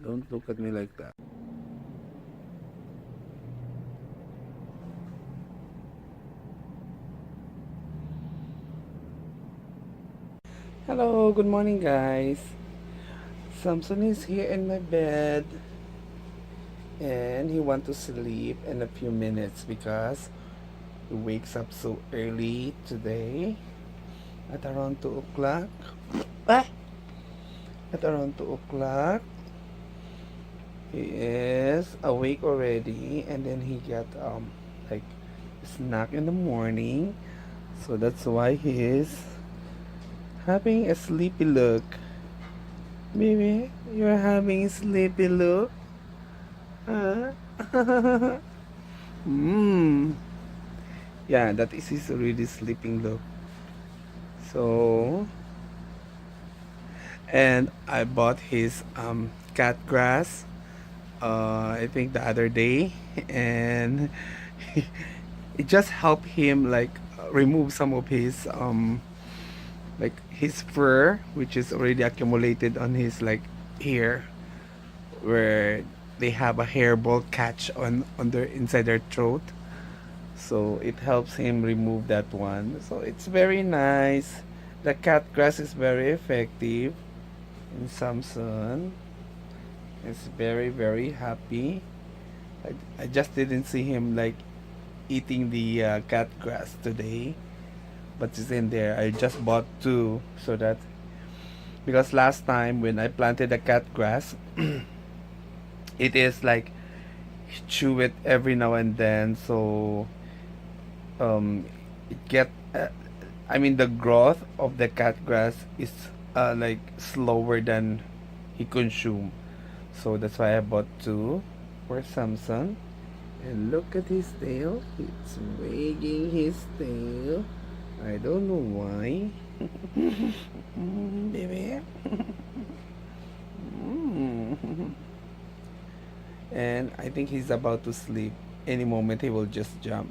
Don't look at me like that. Hello, good morning guys. Samson is here in my bed and he wants to sleep in a few minutes because he wakes up so early today at around 2 o'clock. Ah! At around 2 o'clock he is awake already, and then he got like snack in the morning, so that's why he is having a sleepy look. Baby, you're having a sleepy look? Huh? Yeah, that is his really sleeping look. So, and I bought his cat grass, I think the other day, and it just helped him like remove some of his like his fur, which is already accumulated on his like hair, where they have a hairball catch on their inside their throat. So it helps him remove that one. So it's very nice. The cat grass is very effective in Samson. It's very happy. I just didn't see him like eating the cat grass today, but it's in there. I just bought two so that, because last time when I planted the cat grass, it is like chew it every now and then, so it get I mean the growth of the cat grass is like slower than he consume, so that's why I bought two for Samson. And look at his tail, it's wagging his tail. I don't know why. Baby. And I think he's about to sleep. Any moment he will just jump.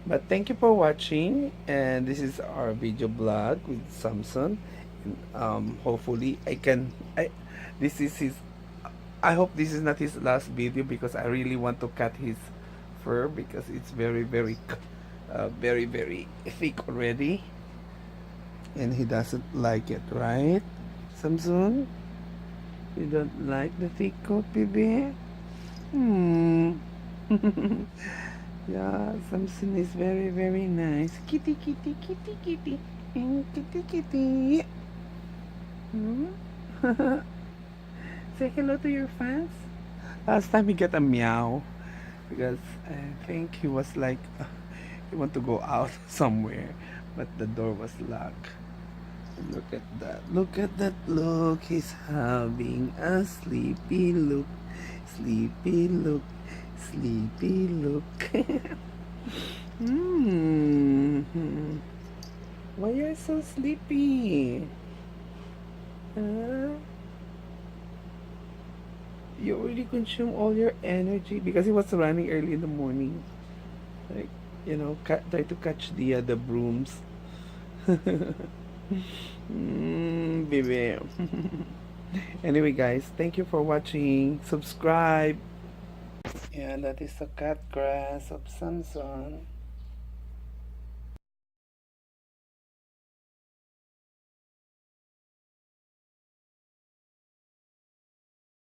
But thank you for watching, and this is our video blog with Samson. And, hopefully this is his, I hope this is not his last video, because I really want to cut his fur because it's very thick already, and he doesn't like it, right, Samson? You don't like the thick coat, baby? Yeah, Samson is very nice. Kitty, kitty, kitty, kitty. Kitty, kitty. Say hello to your fans. Last time he got a meow because I think he was like he want to go out somewhere, but the door was locked. Look at that. Look at that look. He's having a sleepy look. Sleepy look. Sleepy look. Why are you so sleepy? You already consumed all your energy because he was running early in the morning. Like, try to catch the brooms. Baby. Anyway guys, thank you for watching. Subscribe. Yeah, that is the cat grass of Samson.